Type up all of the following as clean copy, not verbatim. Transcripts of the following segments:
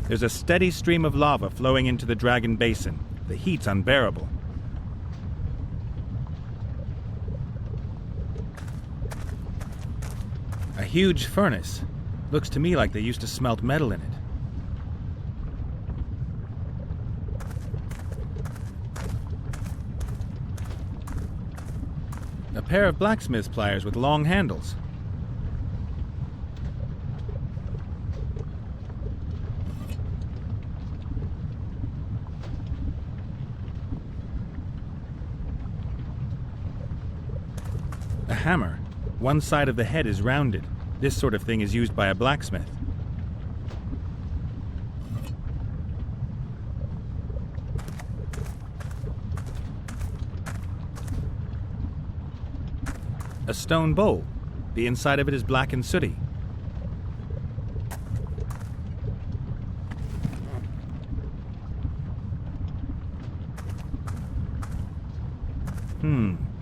There's a steady stream of lava flowing into the dragon basin. The heat's unbearable. A huge furnace. Looks to me like they used to smelt metal in it. A pair of blacksmith's pliers with long handles. A hammer. One side of the head is rounded. This sort of thing is used by a blacksmith. A stone bowl. The inside of it is black and sooty.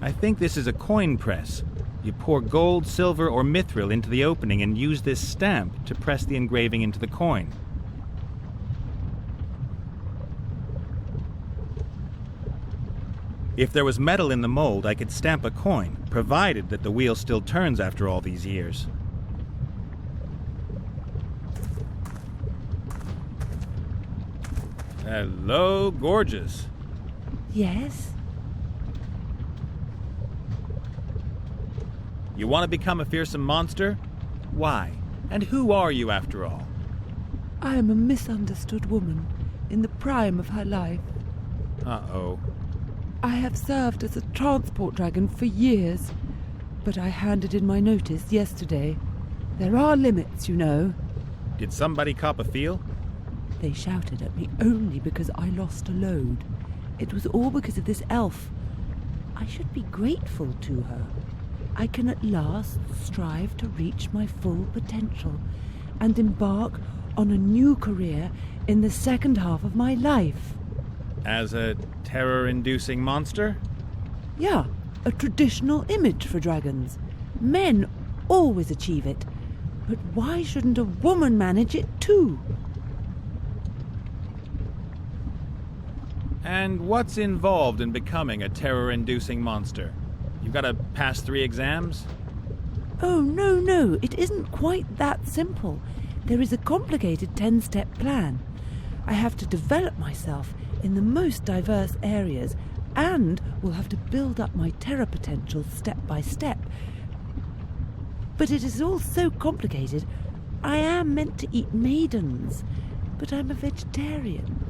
I think this is a coin press. You pour gold, silver, or mithril into the opening and use this stamp to press the engraving into the coin. If there was metal in the mold, I could stamp a coin, provided that the wheel still turns after all these years. Hello, gorgeous. Yes? You want to become a fearsome monster? Why? And who are you, after all? I am a misunderstood woman in the prime of her life. Uh-oh. I have served as a transport dragon for years, but I handed in my notice yesterday. There are limits, you know. Did somebody cop a feel? They shouted at me only because I lost a load. It was all because of this elf. I should be grateful to her. I can at last strive to reach my full potential and embark on a new career in the second half of my life. As a terror-inducing monster? Yeah, a traditional image for dragons. Men always achieve it. But why shouldn't a woman manage it too? And what's involved in becoming a terror-inducing monster? You've got to pass 3 exams? Oh, no, it isn't quite that simple. There is a complicated 10-step plan. I have to develop myself in the most diverse areas and will have to build up my terror potential step by step. But it is all so complicated. I am meant to eat maidens, but I'm a vegetarian.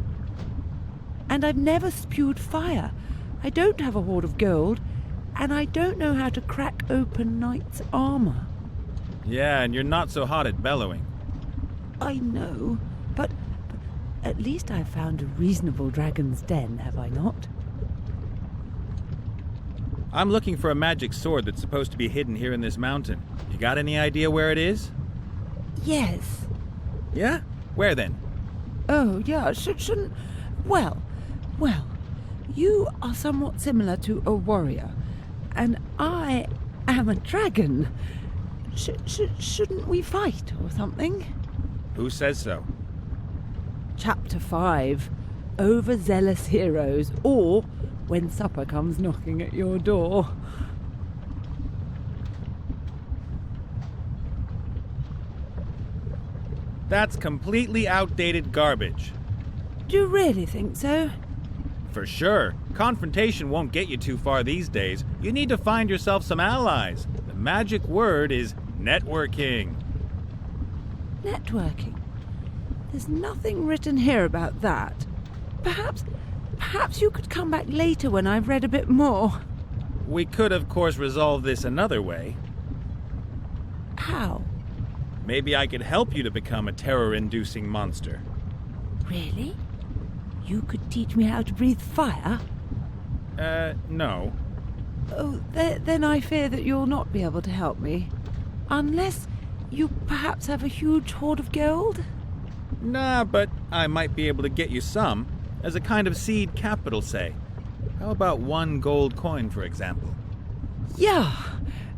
And I've never spewed fire. I don't have a hoard of gold, and I don't know how to crack open knight's armor. Yeah, and you're not so hot at bellowing. I know, but at least I've found a reasonable dragon's den, have I not? I'm looking for a magic sword that's supposed to be hidden here in this mountain. You got any idea where it is? Yes. Yeah? Where then? Oh, yeah, shouldn't... Well, you are somewhat similar to a warrior, and I am a dragon. Shouldn't we fight or something? Who says so? Chapter 5, Overzealous Heroes, or When Supper Comes Knocking at Your Door. That's completely outdated garbage. Do you really think so? For sure. Confrontation won't get you too far these days. You need to find yourself some allies. The magic word is networking. Networking? There's nothing written here about that. Perhaps you could come back later when I've read a bit more. We could, of course, resolve this another way. How? Maybe I could help you to become a terror-inducing monster. Really? You could teach me how to breathe fire? No. Oh, then I fear that you'll not be able to help me. Unless you perhaps have a huge hoard of gold? Nah, but I might be able to get you some. As a kind of seed capital, say. How about 1 gold coin, for example? Yeah,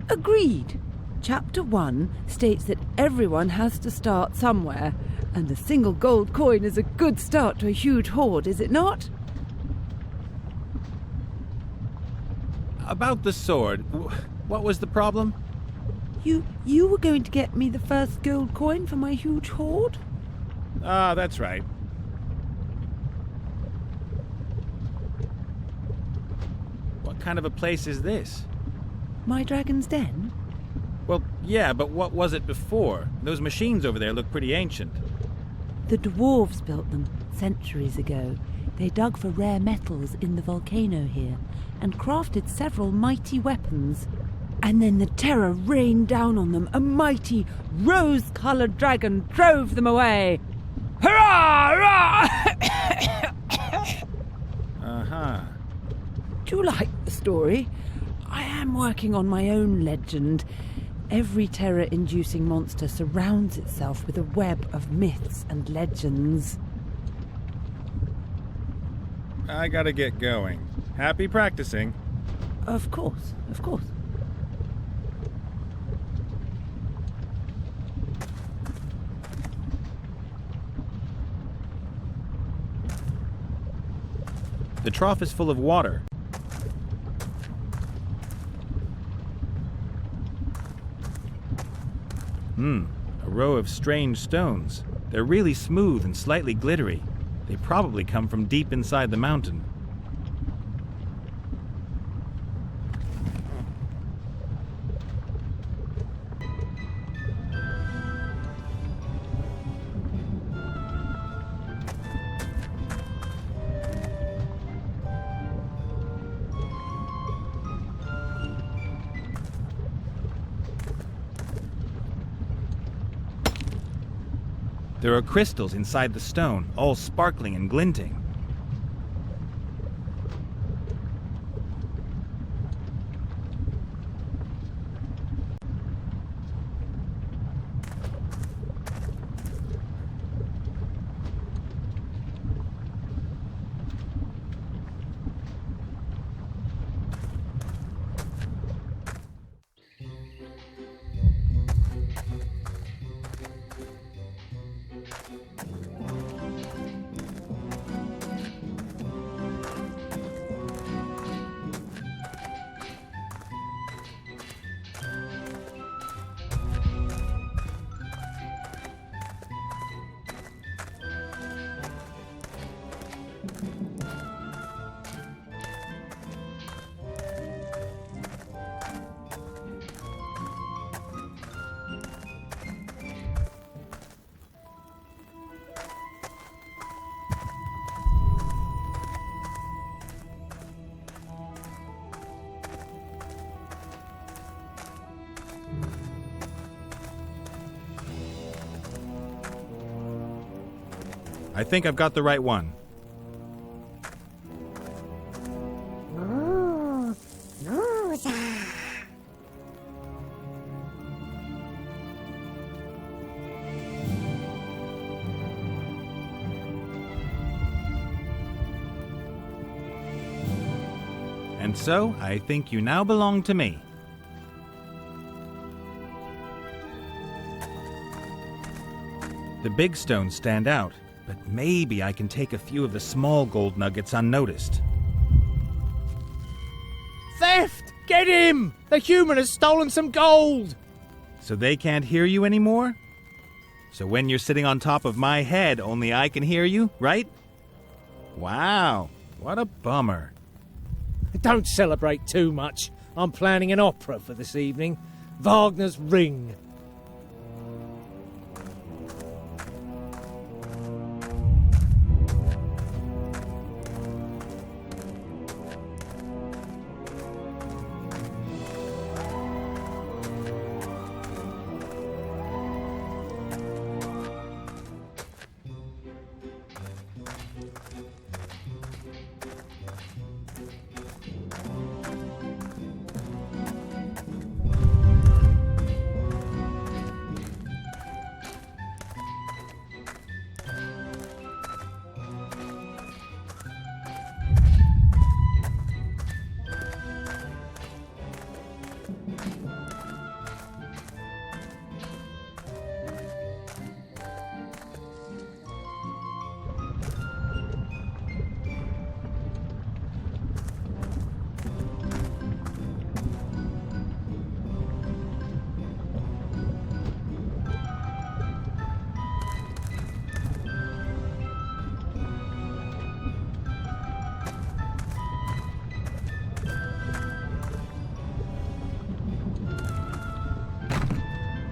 agreed. Chapter 1 states that everyone has to start somewhere, And a single gold coin is a good start to a huge hoard, is it not? About the sword, what was the problem? You were going to get me the first gold coin for my huge hoard? Ah, that's right. What kind of a place is this? My dragon's den? Well, yeah, but what was it before? Those machines over there look pretty ancient. The dwarves built them centuries ago. They dug for rare metals in the volcano here and crafted several mighty weapons. And then the terror rained down on them. A mighty, rose-coloured dragon drove them away. Hurrah! Hurrah! Uh-huh. Do you like the story? I am working on my own legend. Every terror-inducing monster surrounds itself with a web of myths and legends. I gotta get going. Happy practicing. Of course, of course. The trough is full of water. A row of strange stones. They're really smooth and slightly glittery. They probably come from deep inside the mountain. There are crystals inside the stone, all sparkling and glinting. I think I've got the right one. And so, I think you now belong to me. The big stones stand out, but maybe I can take a few of the small gold nuggets unnoticed. Theft! Get him! The human has stolen some gold! So they can't hear you anymore? So when you're sitting on top of my head, only I can hear you, right? Wow, what a bummer. Don't celebrate too much. I'm planning an opera for this evening. Wagner's Ring.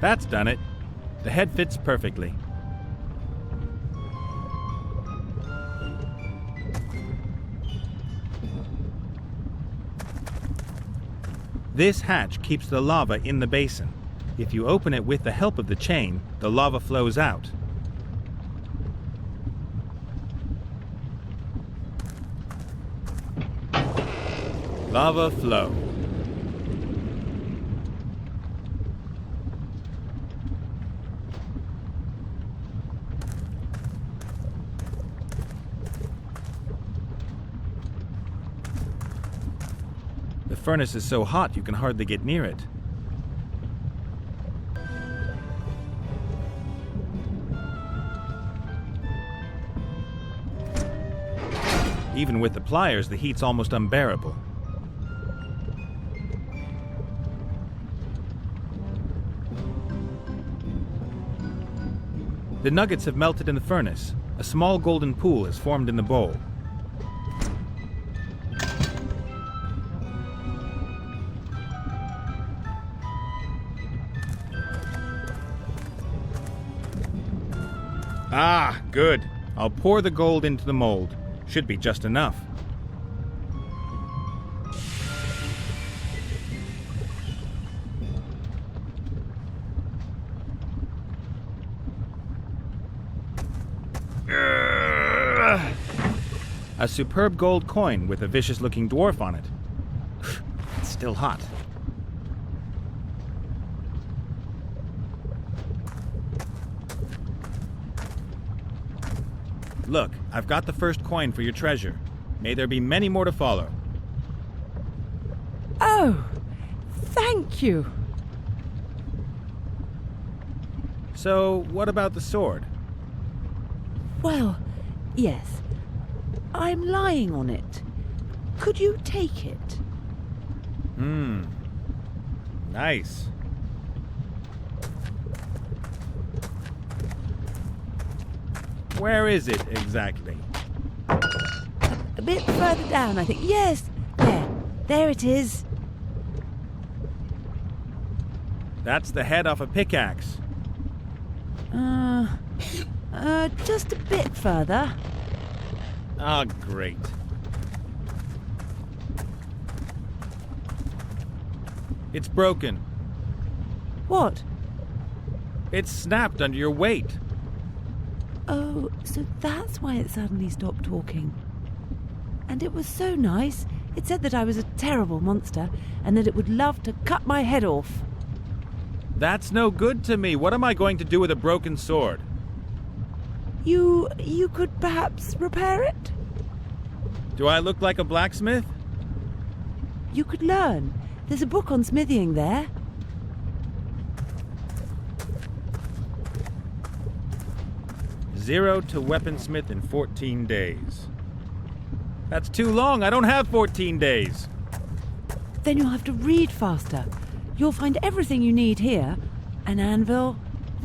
That's done it. The head fits perfectly. This hatch keeps the lava in the basin. If you open it with the help of the chain, the lava flows out. Lava flow. The furnace is so hot you can hardly get near it. Even with the pliers, the heat's almost unbearable. The nuggets have melted in the furnace. A small golden pool has formed in the bowl. Ah, good. I'll pour the gold into the mold. Should be just enough. A superb gold coin with a vicious-looking dwarf on it. It's still hot. Look, I've got the first coin for your treasure. May there be many more to follow. Oh, thank you. So, what about the sword? Well, yes. I'm lying on it. Could you take it? Nice. Where is it exactly? A bit further down, I think. Yes, there it is. That's the head off a pickaxe. Just a bit further. Ah, great. It's broken. What? It's snapped under your weight. Oh, so that's why it suddenly stopped talking. And it was so nice. It said that I was a terrible monster and that it would love to cut my head off. That's no good to me. What am I going to do with a broken sword? You could perhaps repair it? Do I look like a blacksmith? You could learn. There's a book on smithing there. Zero to weaponsmith in 14 days. That's too long. I don't have 14 days. Then you'll have to read faster. You'll find everything you need here. An anvil,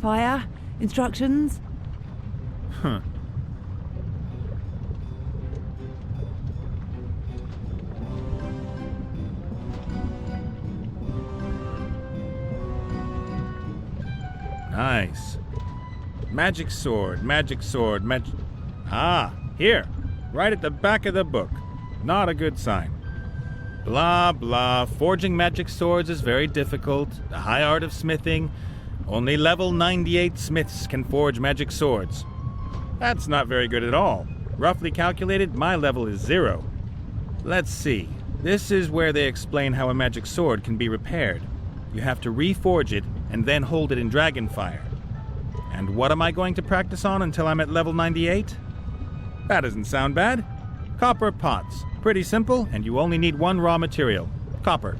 fire, instructions. Huh. Nice. Magic sword, Ah, here. Right at the back of the book. Not a good sign. Blah, blah. Forging magic swords is very difficult. The high art of smithing. Only level 98 smiths can forge magic swords. That's not very good at all. Roughly calculated, my level is 0. Let's see. This is where they explain how a magic sword can be repaired. You have to reforge it and then hold it in dragonfire. And what am I going to practice on until I'm at level 98? That doesn't sound bad. Copper pots. Pretty simple, and you only need one raw material. Copper.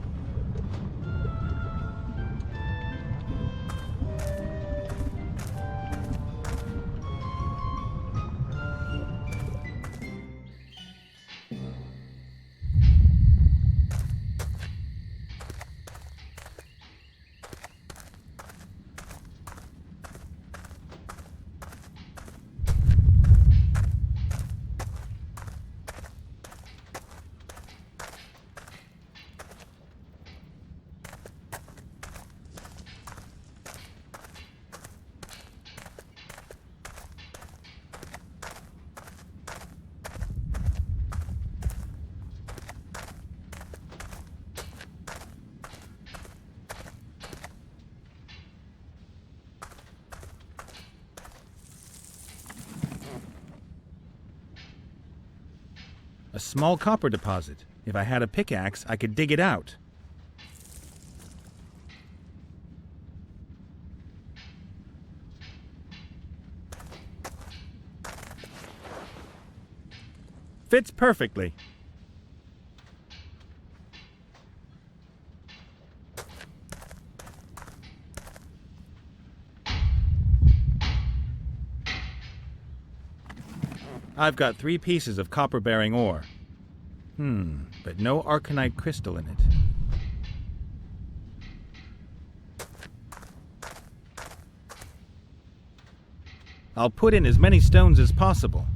A small copper deposit. If I had a pickaxe, I could dig it out. Fits perfectly. I've got 3 pieces of copper-bearing ore. But no arcanite crystal in it. I'll put in as many stones as possible.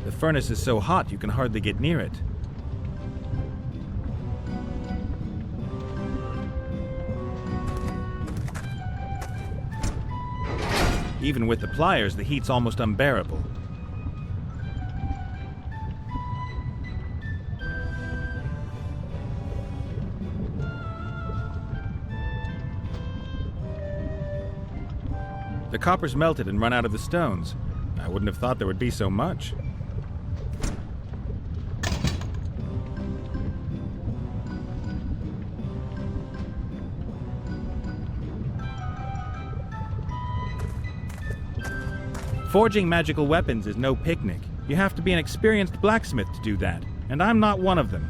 The furnace is so hot you can hardly get near it. Even with the pliers, the heat's almost unbearable. The copper's melted and run out of the stones. I wouldn't have thought there would be so much. Forging magical weapons is no picnic. You have to be an experienced blacksmith to do that, and I'm not one of them.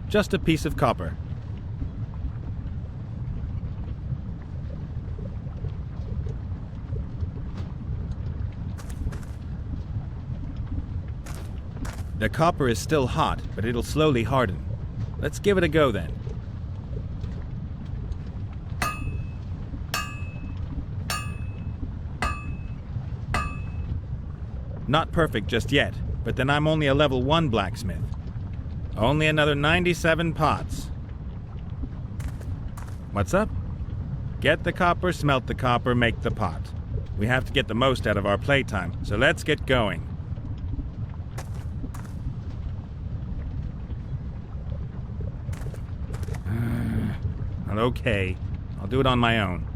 Just a piece of copper. The copper is still hot, but it'll slowly harden. Let's give it a go then. Not perfect just yet, but then I'm only a level 1 blacksmith. Only another 97 pots. What's up? Get the copper, smelt the copper, make the pot. We have to get the most out of our playtime, so let's get going. Okay, I'll do it on my own.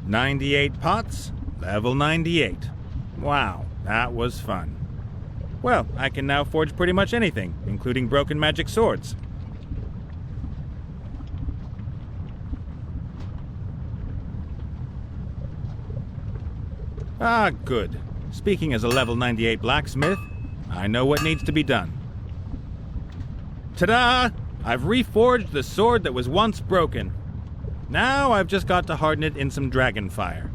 "98 pots, level 98. Wow, that was fun. Well, I can now forge pretty much anything, including broken magic swords. Ah, good. Speaking as a level 98 blacksmith, I know what needs to be done. Ta-da! I've reforged the sword that was once broken. Now I've just got to harden it in some dragon fire.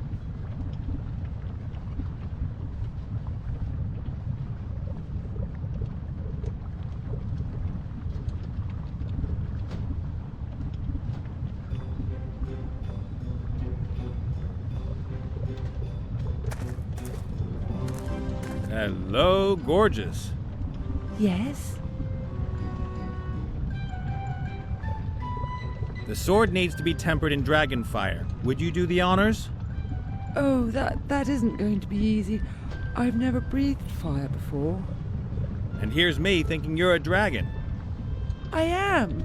Hello, gorgeous. Yes? The sword needs to be tempered in dragon fire. Would you do the honors? Oh, that isn't going to be easy. I've never breathed fire before. And here's me thinking you're a dragon. I am.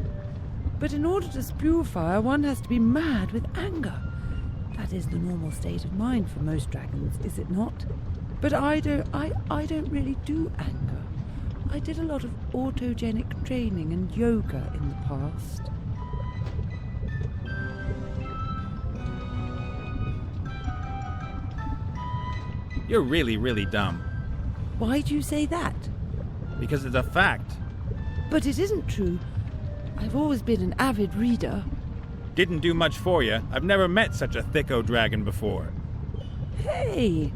But in order to spew fire, one has to be mad with anger. That is the normal state of mind for most dragons, is it not? But I don't really do anger. I did a lot of autogenic training and yoga in the past. You're really, really dumb. Why do you say that? Because it's a fact. But it isn't true. I've always been an avid reader. Didn't do much for you. I've never met such a thicko dragon before. Hey,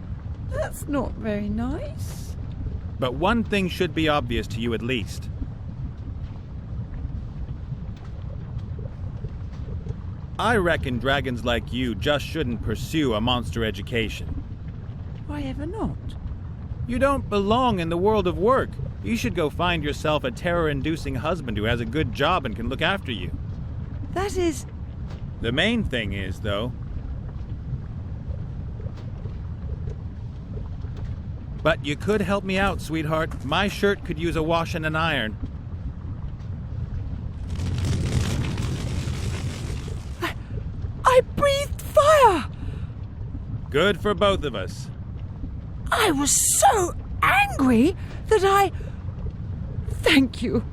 that's not very nice. But one thing should be obvious to you at least. I reckon dragons like you just shouldn't pursue a monster education. Why ever not? You don't belong in the world of work. You should go find yourself a terror-inducing husband who has a good job and can look after you. That is... The main thing is, though... But you could help me out, sweetheart. My shirt could use a wash and an iron. I breathed fire! Good for both of us. I was so angry that I... Thank you.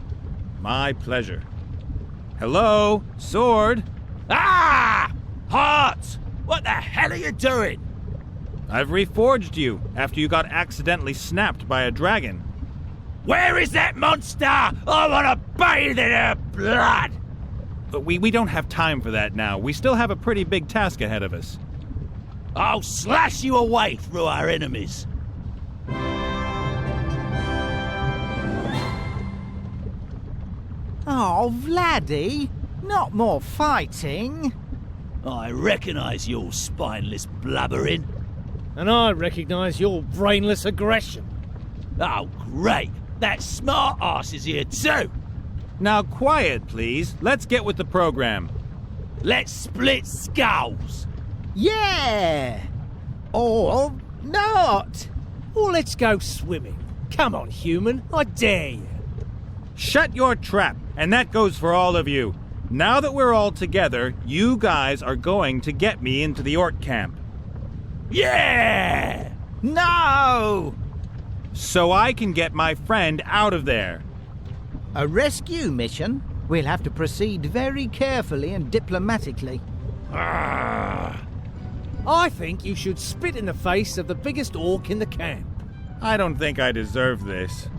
My pleasure. Hello, sword. Ah! Hearts! What the hell are you doing? I've reforged you after you got accidentally snapped by a dragon. Where is that monster? I want to bathe in her blood! But we don't have time for that now. We still have a pretty big task ahead of us. I'll slash you away through our enemies. Oh, Vladdy, not more fighting. I recognise your spineless blubbering. And I recognise your brainless aggression. Oh, great. That smart ass is here too. Now quiet, please. Let's get with the program. Let's split skulls. Yeah! Or not. Or let's go swimming. Come on, human, I dare you. Shut your trap, and that goes for all of you. Now that we're all together, you guys are going to get me into the orc camp. Yeah! No! So I can get my friend out of there. A rescue mission? We'll have to proceed very carefully and diplomatically. Ah. I think you should spit in the face of the biggest orc in the camp. I don't think I deserve this.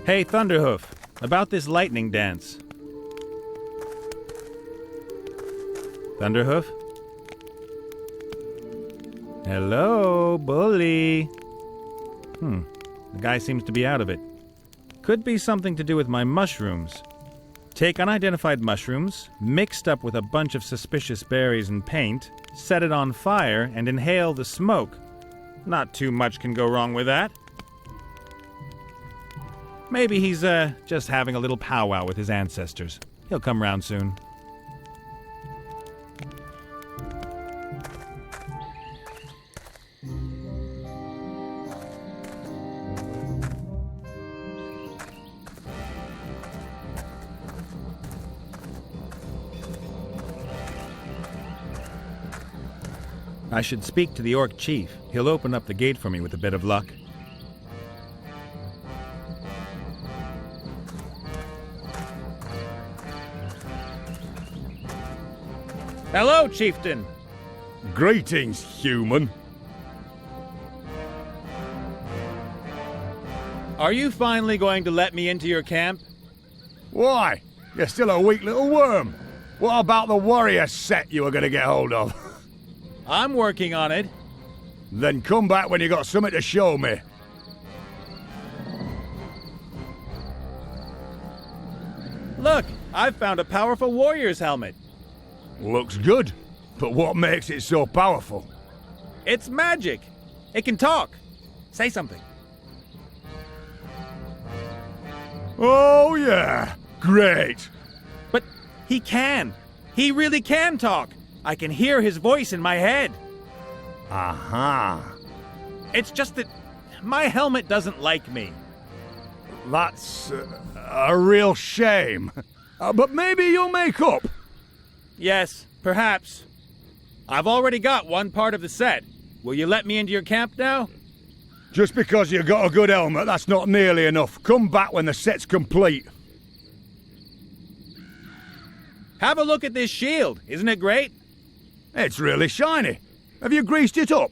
Hey, Thunderhoof, about this lightning dance. Thunderhoof? Hello, bully. The guy seems to be out of it. Could be something to do with my mushrooms. Take unidentified mushrooms, mixed up with a bunch of suspicious berries and paint, set it on fire, and inhale the smoke. Not too much can go wrong with that. Maybe he's, just having a little powwow with his ancestors. He'll come round soon. I should speak to the orc chief. He'll open up the gate for me with a bit of luck. Hello, chieftain. Greetings, human. Are you finally going to let me into your camp? Why? You're still a weak little worm. What about the warrior set you were going to get hold of? I'm working on it. Then come back when you got something to show me. Look, I've found a powerful warrior's helmet. Looks good, but what makes it so powerful? It's magic. It can talk. Say something. Oh yeah, great. But he can. He really can talk. I can hear his voice in my head. Aha. It's just that my helmet doesn't like me. That's a real shame. But maybe you'll make up. Yes, perhaps. I've already got one part of the set. Will you let me into your camp now? Just because you got a good helmet, that's not nearly enough. Come back when the set's complete. Have a look at this shield. Isn't it great? It's really shiny. Have you greased it up?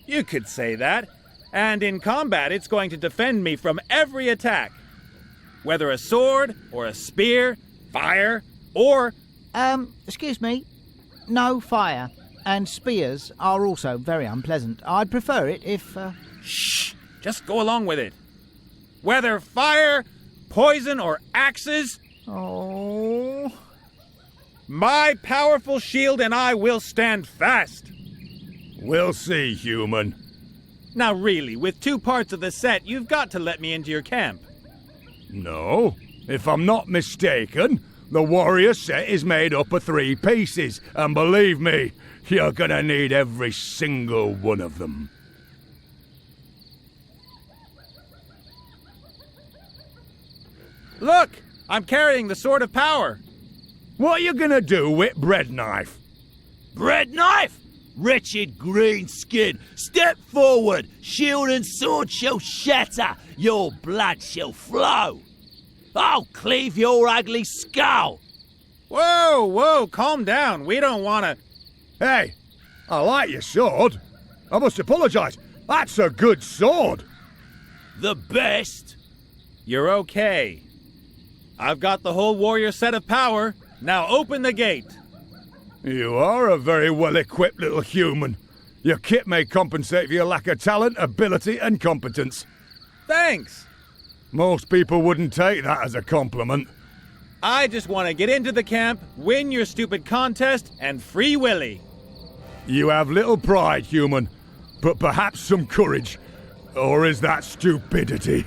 You could say that. And in combat, it's going to defend me from every attack. Whether a sword, or a spear, fire, or... Excuse me. No fire. And spears are also very unpleasant. I'd prefer it if, Shh! Just go along with it. Whether fire, poison, or axes... Oh... My powerful shield and I will stand fast. We'll see, human. Now really, with 2 parts of the set, you've got to let me into your camp. No. If I'm not mistaken, the warrior set is made up of 3 pieces. And believe me, you're gonna need every single one of them. Look! I'm carrying the Sword of Power. What are you gonna do with bread knife? Bread knife? Wretched green skin, step forward. Shield and sword shall shatter. Your blood shall flow. I'll cleave your ugly skull. Whoa, calm down. We don't want to... Hey, I like your sword. I must apologise. That's a good sword. The best. You're okay. I've got the whole warrior set of power. Now open the gate. You are a very well-equipped little human. Your kit may compensate for your lack of talent, ability, and competence. Thanks. Most people wouldn't take that as a compliment. I just want to get into the camp, win your stupid contest, and free Willy. You have little pride, human, but perhaps some courage. Or is that stupidity?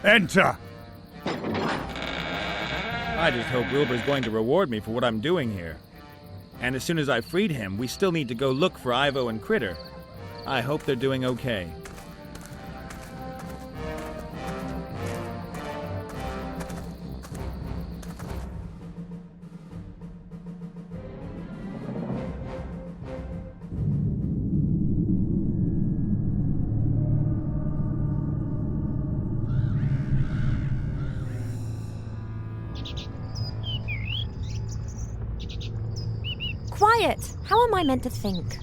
Enter! I just hope Wilbur's going to reward me for what I'm doing here. And as soon as I've freed him, we still need to go look for Ivo and Critter. I hope they're doing okay. Quiet! How am I meant to think?